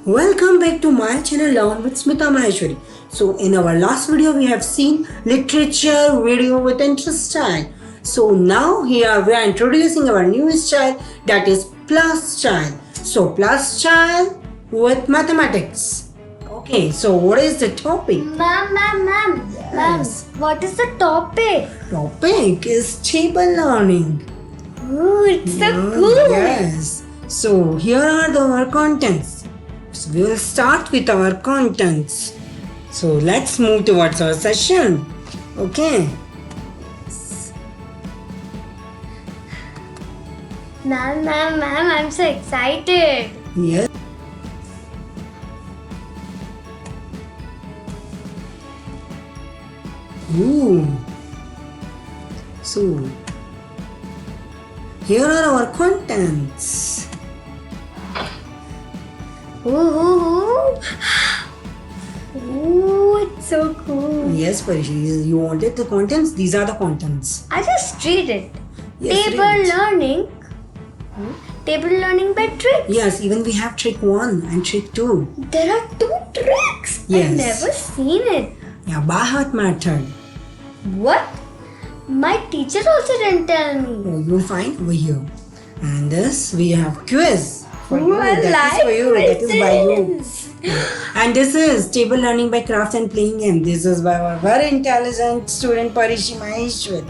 Welcome back to my channel Learn with Smita Maheshwari. So in our last video we have seen literature video with interest style. So now here we are introducing our new style, that is plus style. So plus style with mathematics. Okay, so what is the topic? Ma'am, Yes. what is the topic? Topic is table learning. Ooh, it's so Yeah, cool. Yes. So here are our contents. So we will start with our contents. So let's move towards our session. Okay. Ma'am, I'm so excited. Yes. Ooh. So here are our contents. Ooh, it's so cool. Yes, Parishi, you wanted the contents? These are the contents. I just read it. Yes, Table read it. learning. Table learning by tricks. Yes, even we have trick 1 and trick 2. There are 2 tricks. Yes. I've never seen it. Yeah, by heart method. What? My teacher also didn't tell me. Oh, you'll find over here. And this we have quiz for Ooh, you. I That is like for you. That is by you. quizzes. And this is table learning by crafts and playing game. This is by our very intelligent student Parishi Maheshwari.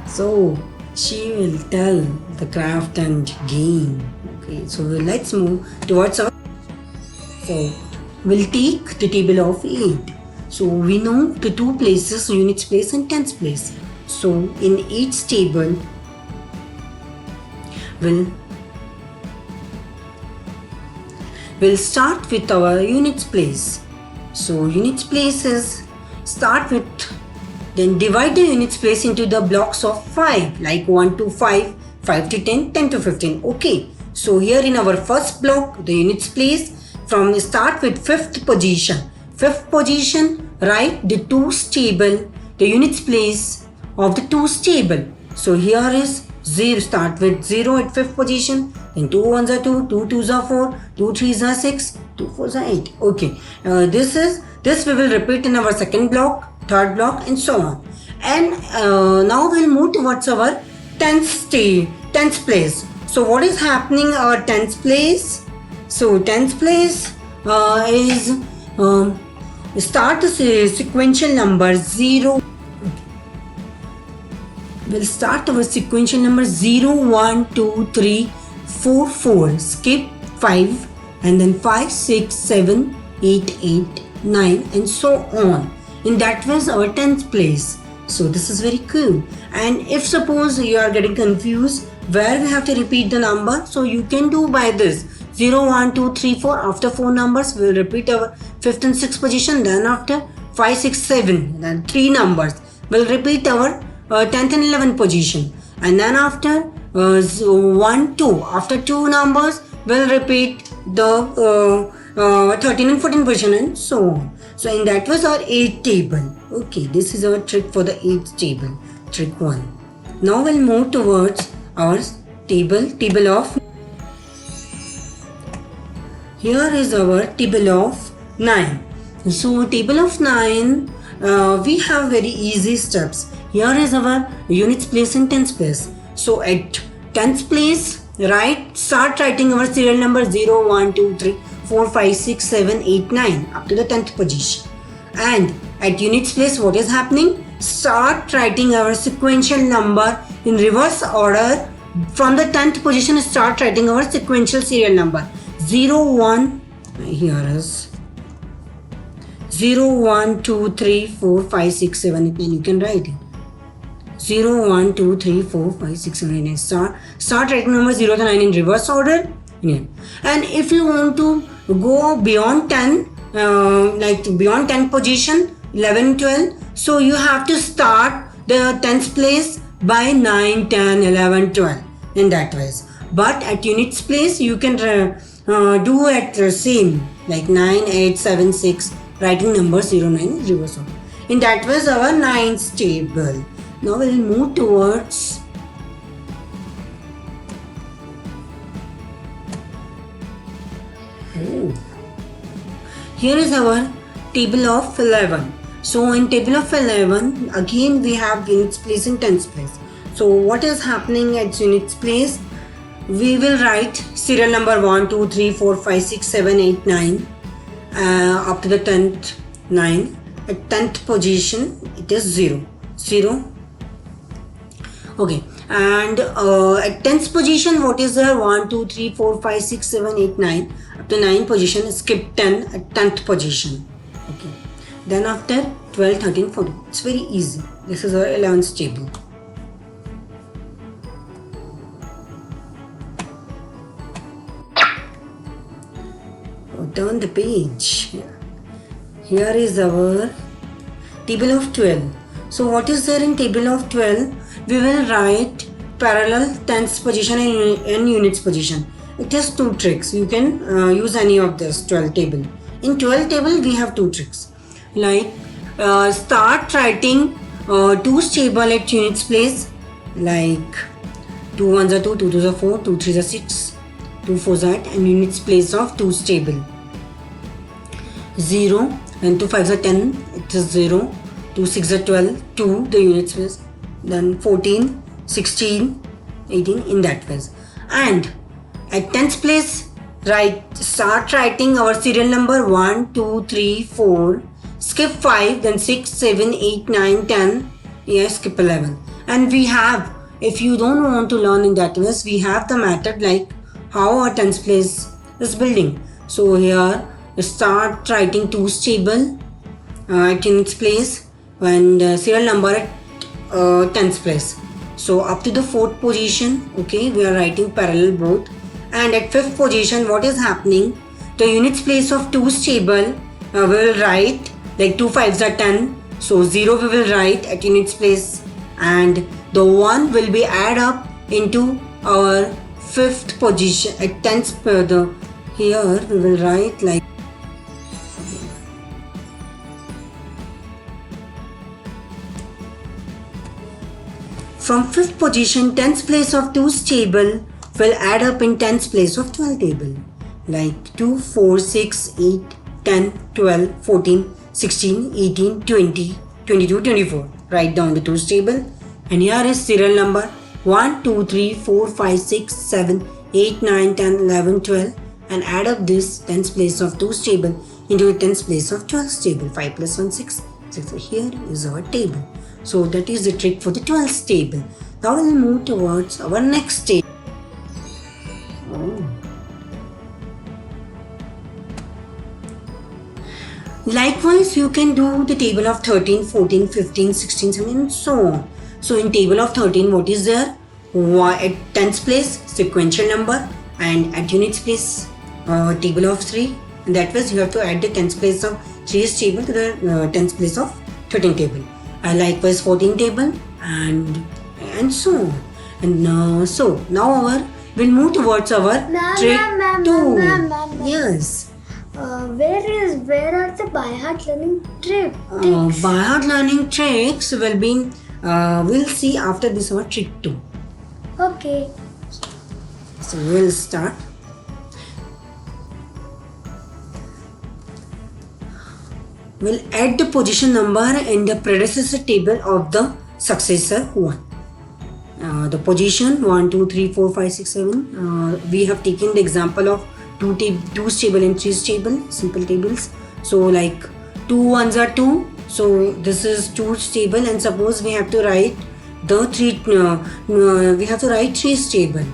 So she will tell the craft and game. Okay, so let's move towards our. So we'll take the table of 8. So we know the 2 places, units place and tens place. So in each table we'll start with our units place. So units place is start with, then divide the units place into the blocks of 5, like 1 to 5, 5 to 10, 10 to 15. Okay, so here in our first block, the units place from start with 5th position. 5th position, write the 2's table, the units place of the 2's table. So here is 0, start with 0 at 5th position, then 2 1s are 2, 2 2s are 4, 2 3s are 6, 2 4s are 8. Okay, this we will repeat in our second block, third block, and so on. And now we'll move towards our 10th place. So what is happening our 10th place? So 10th place is start the sequential number 0. We'll start our sequential number 0, 1, 2, 3, 4, 4. Skip 5 and then 5, 6, 7, 8, 9 and so on. In that was our 10th place. So this is very cool. And if suppose you are getting confused where we have to repeat the number, so you can do by this. 0, 1, 2, 3, 4. After 4 numbers, we will repeat our 5th and 6th position. Then after 5, 6, 7. Then 3 numbers. We'll repeat our 10th and 11th position. And then after 1, 2. After 2 numbers, we'll repeat the 13 and 14 position and so on. So in that was our 8th table. Okay, this is our trick for the 8th table. Trick 1. Now we'll move towards our table of. Here is our table of 9. So table of 9, we have very easy steps. Here is our units place and tens place. So at 10th place, start writing our serial number 0, 1, 2, 3, 4, 5, 6, 7, 8, 9 up to the 10th position. And at units place, what is happening? Start writing our sequential number in reverse order. From the 10th position, start writing our sequential serial number. 0, 1, here is 0, 1, 2, 3, 4, 5, 6, 7, 8, 9. You can write it. 0, 1, 2, 3, 4, 5, 6, 7, 8, 9. Start writing number 0 to 9 in reverse order. Yeah. And if you want to go beyond 10, like beyond 10 position, 11, 12, so you have to start the 10th place by 9, 10, 11, 12 in that ways. But at units place, you can do at the same, like 9, 8, 7, 6, writing number 0, 9 in reverse order. In that was our 9th table. Now we'll move towards here is our table of 11. So in table of 11, again we have units place in tens place. So what is happening at units place? We will write serial number 1, 2, 3, 4, 5, 6, 7, 8, 9 up to the 10th 9. At 10th position it is 0. 0. Okay, and at 10th position what is there? 1, 2, 3, 4, 5, 6, 7, 8, 9. Up to 9th position, skip 10 at 10th position. Okay, then after 12, 13, 14. It's very easy. This is our 11th table. Turn the page. Here is our table of 12. So what is there in table of 12? We will write parallel tens position and units position. It has two tricks. You can use any of this 12 table. In 12 table we have two tricks. Like start writing twos table at units place. Like 2 1s are 2, 2 2s are 4, 2 3s are 6, 2 4s are 8, and units place of twos table. 0 and 2 5s are 10, it is 0, 2 6 are 12, 2 the units place, then 14, 16, 18 in that way. And at 10th place, start writing our serial number 1, 2, 3, 4, skip 5, then 6, 7, 8, 9, 10, yeah, skip 11. And we have, if you don't want to learn in that way, we have the method like how our 10th place is building. So here, start writing twos table at units place and serial number at 10th place. So up to the 4th position, okay, we are writing parallel both. And at 5th position, what is happening? The units place of twos table we will write like 2 5s are 10. So 0 we will write at units place, and the 1 will be add up into our 5th position at 10th. Here we will write like from 5th position, 10th place of 2's table will add up in 10th place of 12 table. Like 2, 4, 6, 8, 10, 12, 14, 16, 18, 20, 22, 24. Write down the 2's table. And here is serial number 1, 2, 3, 4, 5, 6, 7, 8, 9, 10, 11, 12. And add up this 10th place of 2's table into the 10th place of 12's table. 5 plus 1, 6. So here is our table. So that is the trick for the 12th table. Now we will move towards our next table. Likewise, you can do the table of 13, 14, 15, 16, 17 and so on. So in table of 13, what is there? At 10th place, sequential number, and at units place, table of 3. And that was you have to add the 10th place of 3's table to the 10th place of 13th table. Likewise 14 table and so on. And so now we'll move towards our trick 2. Yes. Where are the by heart learning tricks? By heart learning tricks will be we'll see after this our trick 2. Okay. So we'll start. We'll add the position number in the predecessor table of the successor 1. The position 1, 2, 3, 4, 5, 6, 7. We have taken the example of 2's table and 3's table, simple tables. So like 2 1s are 2. So this is 2's table, and suppose we have to write the 3's table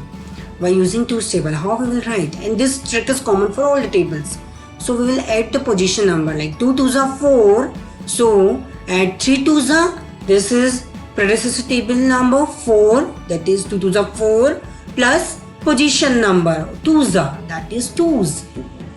by using 2's table. How we will write? And this trick is common for all the tables. So we will add the position number like 2 2s are 4. So add 3 2s are, this is predecessor table number 4, that is 2 2s are 4 plus position number 2s are, that is 2s.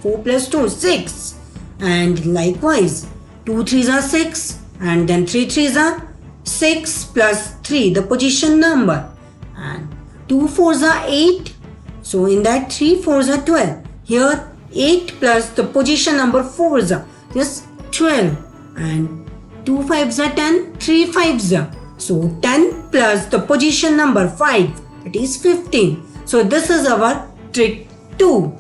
4 plus 2 6. And likewise 2 3s are 6, and then 3 3s are 6 plus 3 the position number, and 2 4s are 8. So in that 3 4s are 12. Here 8 plus the position number 4s are just 12, and 2 5s are 10, 3 5s are. So 10 plus the position number 5, that is 15. So this is our trick 2.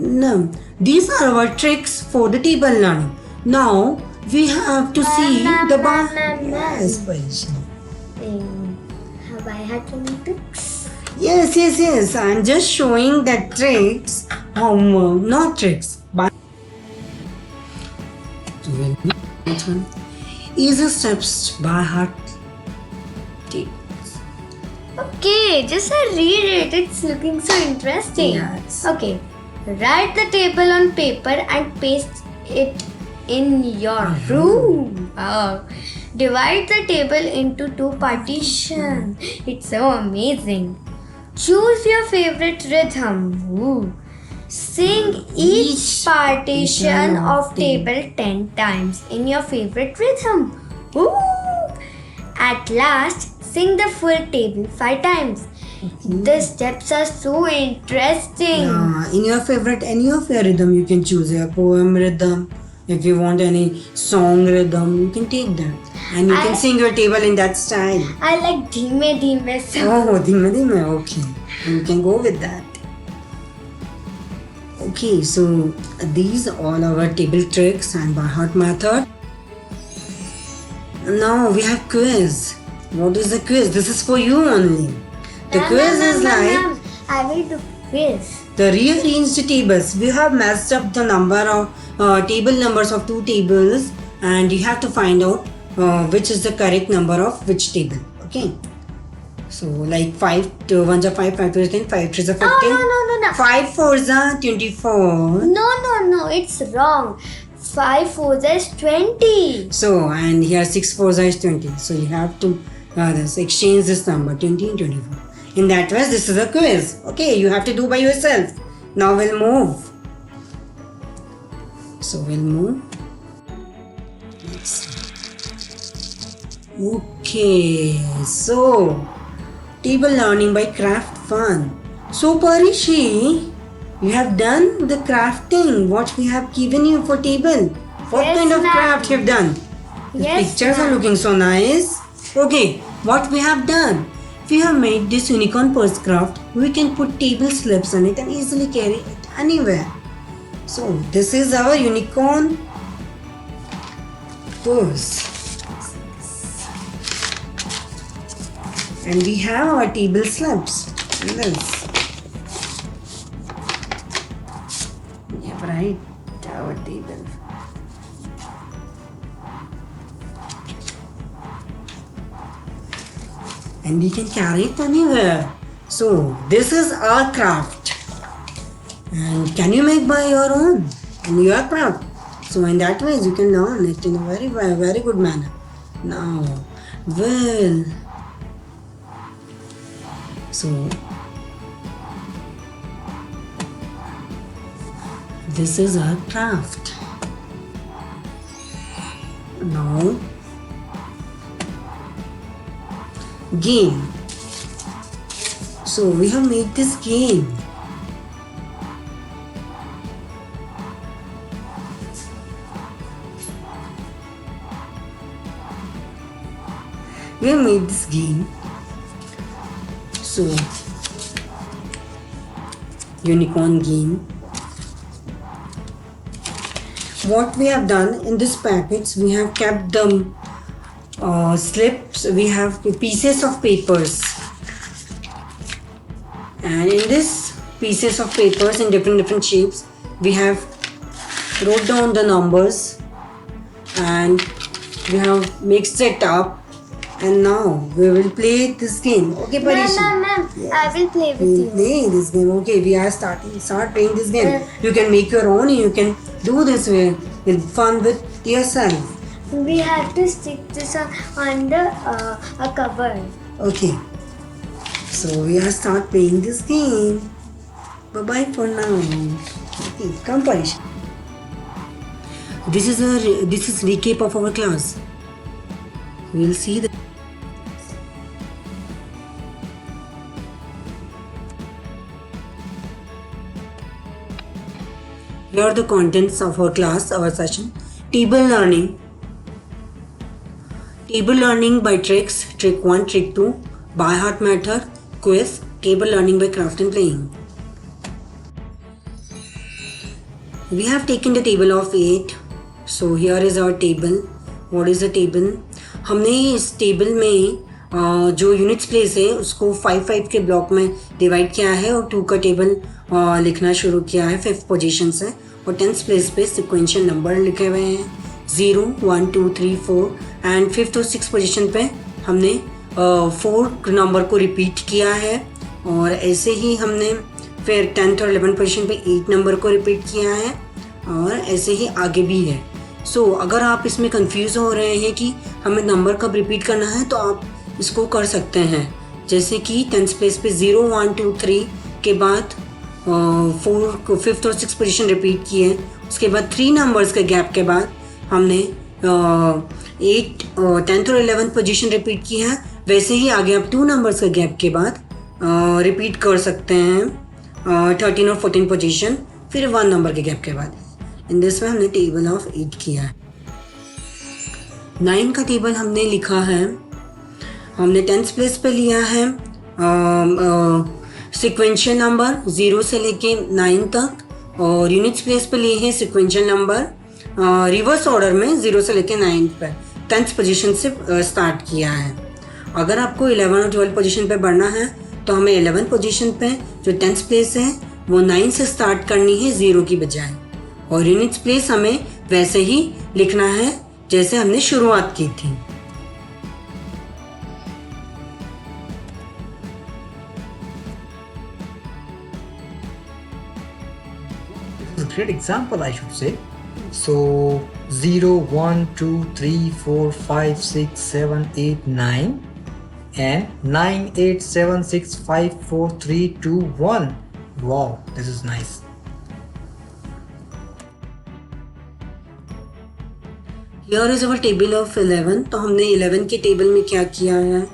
No, these are our tricks for the table learning. Now we have to see the bar. Yes, Parisha. Have I had any tricks? Yes. I'm just showing that tricks. Not tricks, but easy steps by heart. Okay, just I read it. It's looking so interesting. Yes. Okay. Write the table on paper and paste it in your room. Wow. Divide the table into 2 partitions. It's so amazing. Choose your favorite rhythm. Ooh. Sing each partition of table 10 times in your favorite rhythm. Ooh. At last, sing the full table 5 times. The steps are so interesting. In your favorite, any of your rhythm, you can choose your poem rhythm. If you want any song rhythm, you can take that. And you can sing your table in that style. I like Dhime Dhime song. Oh, dhime, okay. You can go with that. Okay, so these are all our table tricks and by heart method. Now we have quiz. What is the quiz? This is for you only. The quiz is like I will do quiz. the rearranged tables. We have messed up the number of table numbers of 2 tables, and you have to find out which is the correct number of which table. Okay. So like 5 to 1 are 5, 5 to 10, 5 3 are 15. No. 5 4s are 24. No, it's wrong. 5 4s is 20. So, and here 6 4s is 20. So you have to exchange this number 20 and 24. In that way, this is a quiz. Okay, you have to do by yourself. Now we'll move. So we'll move. Let's see. Okay, so table learning by craft fun. So Parishi, you have done the crafting. What we have given you for table. What Yes, kind of ma'am. craft you have done? The Yes, pictures are ma'am. looking so nice. Okay, what we have done? We have made this unicorn purse craft. We can put table slips on it and easily carry it anywhere. So this is our unicorn purse. And we have our table slips. in this. We have right our table. And we can carry it anywhere. So this is our craft. And can you make by your own in your craft? So in that way you can learn it in a very good manner. Now, well, so this is our craft. Now, game. So we have made this game. We have made this game. So, unicorn game. What we have done in this packets, we have kept the slips, we have pieces of papers. And in this pieces of papers in different shapes, we have wrote down the numbers and we have mixed it up. And now we will play this game. Okay, Parishi? Ma'am, I will play with We'll you. play this game. Okay, we are start playing this game. You can make your own. You can do this with fun with yourself. We have to stick this on the a cover. Okay. So we are start playing this game. Bye bye for now. Okay, come Parishi. This is recap of our class. We will see the. Here are the contents of our class, our session. Table learning. Table learning by tricks. Trick 1, trick 2. By heart method. Quiz. Table learning by craft and playing. We have taken the table of 8. So here is our table. What is the table? हमने इस table में जो units place है उसको 5-5 के block में divide किया है और 2 का टेबल लिखना शुरू किया है 5th पोजीशन से, और 10th प्लेस पे सिक्वेंशियल नंबर लिखे हुए हैं 0, 1, 2, 3, 4 एंड 5th और 6th पोजीशन पे हमने 4 नंबर को रिपीट किया है, और ऐसे ही हमने फिर 10th और 11th पोजीशन पे 8 नंबर को रिपीट किया है, और ऐसे ही आगे भी है। सो अगर आप इसमें कंफ्यूज हो रहे हैं कि हमें नंबर कब रिपीट करना है तो आप इसको कर सकते हैं, जैसे कि 10th प्लेस पे 0, 1, 2, 3 के बाद 4 5th और 6th पोजीशन रिपीट किए, उसके बाद 3 नंबर्स के गैप के बाद हमने 8 10th और 11th पोजीशन रिपीट की है। वैसे ही आगे आप 2 नंबर्स के गैप के बाद रिपीट कर सकते हैं 13 और 14 पोजीशन, फिर 1 नंबर के गैप के बाद। इन दिस में हमने टेबल ऑफ 8 किया है। 9 का टेबल हमने लिखा है, हमने 10th प्लेस पे लिया है सिक्वेंशियल नंबर 0 से लेके 9 तक, और यूनिट्स प्लेस पे लिए हैं सिक्वेंशियल नंबर रिवर्स ऑर्डर में 0 से लेके 9 पर 10th पोजीशन से स्टार्ट किया है। अगर आपको 11 और 12 पोजीशन पे बढ़ना है तो हमें 11th पोजीशन पे जो 10th प्लेस है वो 9 से स्टार्ट करनी है 0 की बजाय, और यूनिट्स प्लेस हमें वैसे ही लिखना है जैसे हमने शुरुआत की थी। A great example, I should say. So 0, 1, 2, 3, 4, 5, 6, 7, 8, 9 and 9, 8, 7, 6, 5, 4, 3, 2, 1. Wow, this is nice. Here is our table of 11। तो हमने 11 के टेबल में क्या किया है,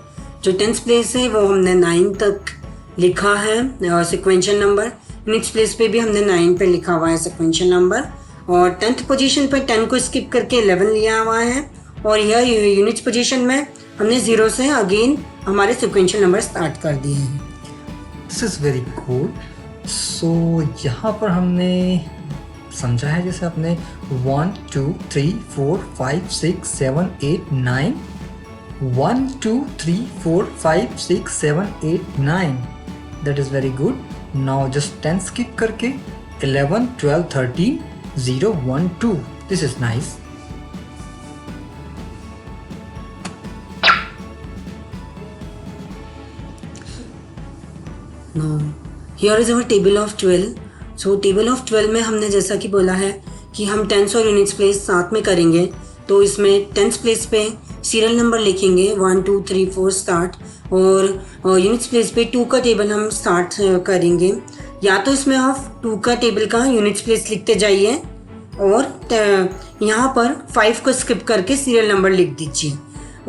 जो 10th प्लेस है वो हमने 9 तक लिखा है सिक्वेंशियल नंबर, यूनिट्स प्लेस पे भी हमने 9 पे लिखा हुआ है सिक्वेंशियल नंबर, और 10th पोजीशन पे 10 को स्किप करके 11 लिया हुआ है, और यह यूनिट्स पोजीशन में हमने 0 से अगेन हमारे सिक्वेंशियल नंबर स्टार्ट कर दिए हैं। This is very cool. So यहाँ पर हमने समझा है जैसे आपने 1, 2, 3, 4, 5, 6, 7, 8, 9 1, 2, 3, 4, 5, 6, 7, 8, 9 That is very good. Now just 10 skip करके 11, 12, 13, 0, 1, 2 This is nice. Now here is our table of 12। So table of 12 में हमने जैसा कि बोला है कि हम 10th और यूनिट्स प्लेस साथ में करेंगे, तो इसमें 10th प्लेस पे सीरियल नंबर लिखेंगे 1, 2, 3, 4 स्टार्ट, और यूनिट्स प्लेस पे 2 का टेबल हम स्टार्ट करेंगे। या तो इसमें आप 2 का टेबल का यूनिट्स प्लेस लिखते जाइए, और यहाँ पर 5 को स्किप करके सीरियल नंबर लिख दीजिए।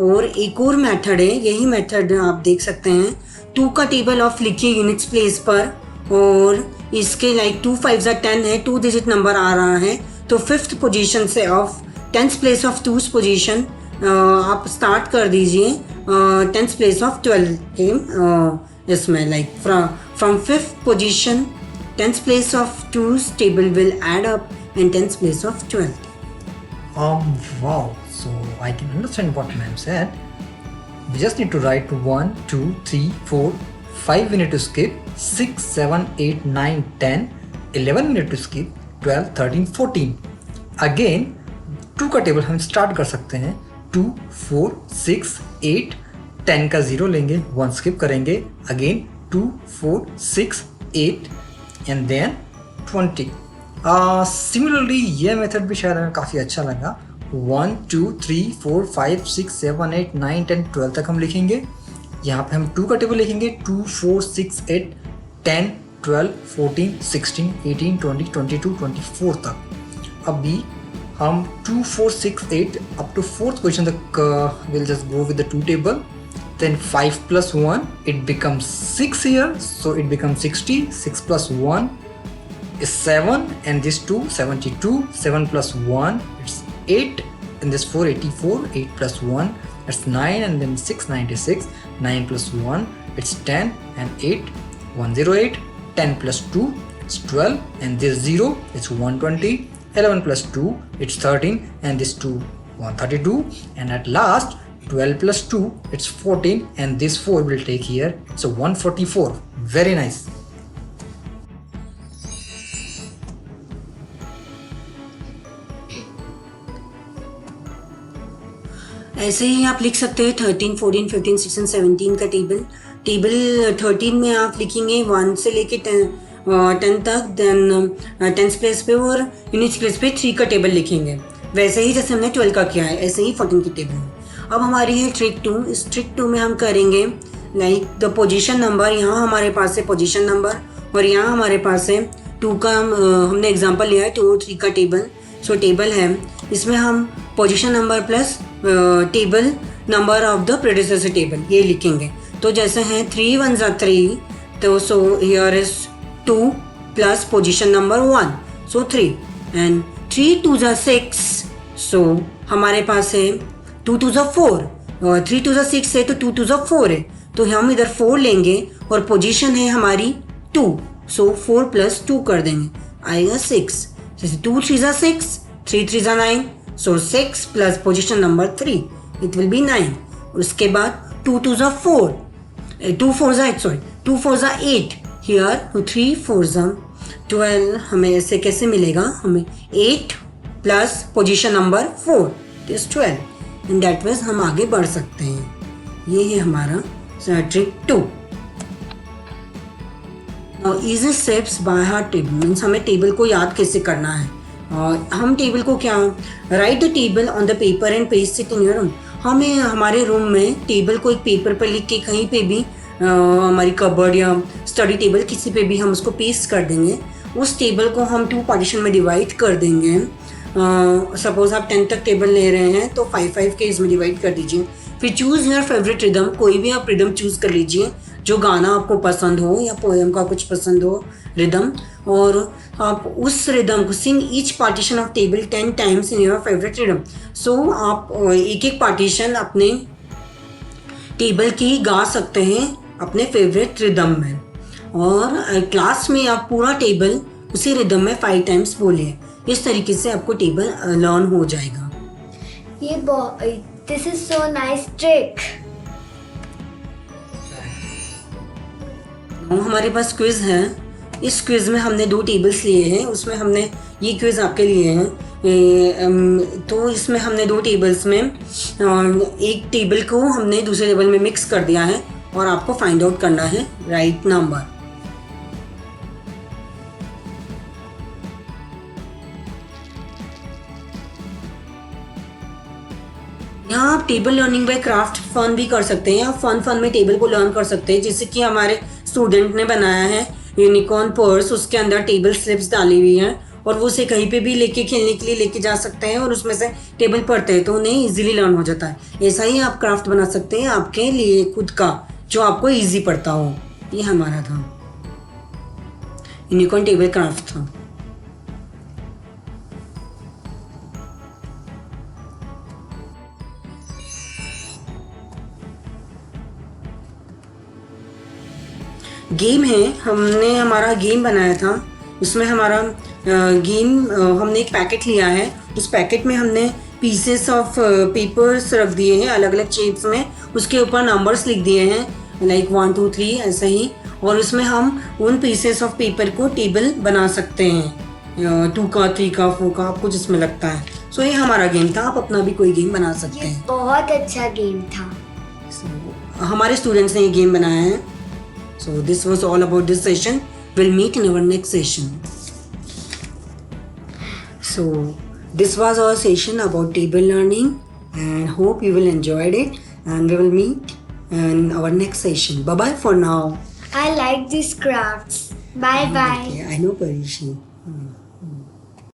और एक और मेथड है, यही मेथड आप देख सकते हैं, 2 का टेबल ऑफ लिखिए यूनिट्स प्लेस पर, और इसके लाइक 2 5 10 है, 2 डिजिट नंबर आ रहा है, तो 5th पोजीशन से of 10th place of 2 position आप स्टार्ट कर दीजिए 10th प्लेस ऑफ 12 के इसमें like from 5th position 10th place of 2's table will add up and 10th place of 12th। Wow, so I can understand what ma'am said. We just need to write 1, 2, 3, 4, 5 we need to skip, 6, 7, 8, 9, 10, 11 we need to skip, 12, 13, 14. Again 2 का table हम start कर सकते हैं 2, 4, 6, 8, 10 का 0 लेंगे, 1 skip करेंगे, again 2, 4, 6, 8 and then 20. Similarly ये method भी शायद हमें काफ़ी अच्छा लगा। 1, 2, 3, 4, 5, 6, 7, 8, 9, 10, 12 तक हम लिखेंगे। यहाँ पे हम 2 का टेबल लिखेंगे 2, 4, 6, 8, 10, 12, 14, 16, 18, 20, 22, 24 तक। अभी हम 2, 4, 6, 8 up to 4th पोजीशन तक we'll just go with the 2 table. Then 5 plus 1 it becomes 6 here, so it becomes 60. 6 plus 1 is 7 and this 2 72. 7 plus 1 it's 8 and this 4 84. 8 plus 1 it's 9 and then 6 96. 9 plus 1 it's 10 and 8 108. 10 plus 2 it's 12, and this 0, it's 120. 11 plus 2, it's 13, and this 2, 132, and at last 12 plus 2, it's 14, and this 4 will take here, so 144. Very nice. ऐसे ही आप लिख सकते हैं 13, 14, 15, 16, 17 का table 13 में आप लिखेंगे 1 से लेके 10 तक, देन 10th प्लेस पे और यूनिट्स प्लेस पे 3 का टेबल लिखेंगे, वैसे ही जैसे हमने 12 का किया है, ऐसे ही 14 की टेबल। अब हमारी है ट्रिक 2। इस ट्रिक 2 में हम करेंगे लाइक द पोजीशन नंबर, यहाँ हमारे पास है पोजीशन नंबर और यहाँ हमारे पास है 2 का, हमने एग्जांपल लिया है 2 और 3 का टेबल। सो टेबल है, इसमें हम position number plus table number of the predecessor table ये लिखेंगे। तो जैसे हैं 3 1 3, तो so here is 2 plus position number 1, so 3, and 3 2 6, सो हमारे पास है 2 2 4, और 3 2 6 है तो 2 2 4 है, तो हम इधर 4 लेंगे और पोजीशन है हमारी 2, सो 4 प्लस 2 कर देंगे, आएगा 6। जैसे 2 3 6, 3 3 9, सो 6 plus position number 3, it will be 9। उसके बाद 2 2 4, 2 4 8, हियर 3 4 12, हमें ऐसे कैसे मिलेगा, हमें 8 plus position number 4 is 12, in that means हम आगे बढ़ सकते हैं। ये है हमारा trick 2। Easy steps by heart table means हमें टेबल को याद कैसे करना है। और हम टेबल को क्या, right the table on the paper and paste it in your room. हमें हमारे रूम में टेबल को एक पेपर पर लिख के कहीं पे भी हमारी कबर्ड या स्टडी टेबल किसी पे भी हम उसको पेस्ट कर देंगे। उस टेबल को हम 2 पार्टीशन में डिवाइड कर देंगे। सपोज आप 10 तक टेबल ले रहे हैं तो 5 के इसमें डिवाइड कर दीजिए। फिर चूज़ योर फेवरेट रिदम, कोई भी आप रिदम चूज़ कर लीजिए जो गाना आपको पसंद हो या पोएम का कुछ पसंद हो रिदम, और आप उस रिदम को sing each partition of table 10 times in your favourite rhythm. So आप एक पार्टीशन अपने टेबल की गा सकते हैं अपने फेवरेट रिदम में, और क्लास में आप पूरा टेबल उसी रिदम में 5 टाइम्स बोलिए। इस तरीके से आपको टेबल लर्न हो जाएगा। This is so nice trick. हमारे पास क्विज है। इस क्विज में हमने 2 टेबल्स लिए हैं, उसमें हमने ये क्विज आपके लिए हैं। तो इसमें हमने 2 टेबल्स में एक टेबल को हमने दूसरे टेबल में मिक्स कर दिया है और आपको फाइंड आउट करना है राइट नंबर। यहाँ आप table learning by craft fun भी कर सकते हैं। आप फन में टेबल को लर्न कर सकते हैं, जैसे कि हमारे स्टूडेंट ने बनाया है यूनिकॉर्न पर्स, उसके अंदर टेबल स्लिप्स डाली हुई हैं और वो उसे कहीं पे भी लेके खेलने के लिए लेके जा सकते हैं और उसमें से टेबल पढ़ते हैं तो उन्हें इजीली लर्न हो जाता है। ऐसा ही आप क्राफ्ट बना सकते हैं आपके लिए खुद का, जो आपको इजी पड़ता हो। ये हमारा था यूनिकॉर्न टेबल क्राफ्ट था। गेम है, हमने हमारा गेम बनाया था। उसमें हमारा गेम, हमने एक पैकेट लिया है, उस पैकेट में हमने पीसेस ऑफ पेपर्स रख दिए हैं अलग अलग शेप्स में, उसके ऊपर नंबर्स लिख दिए हैं लाइक 1 2 3 ऐसे ही, और उसमें हम उन पीसेस ऑफ पेपर को टेबल बना सकते हैं 2 का 3 का 4 का, आपको जिसमें लगता है। सो ये हमारा गेम था, आप अपना भी कोई गेम बना सकते हैं। बहुत अच्छा गेम था। हमारे स्टूडेंट्स ने ये गेम बनाया है। So this was all about this session. We'll meet in our next session. So this was our session about table learning and hope you will enjoyed it, and we will meet in our next session. Bye bye for now. I like these crafts. Bye bye. Okay, I know Parishi.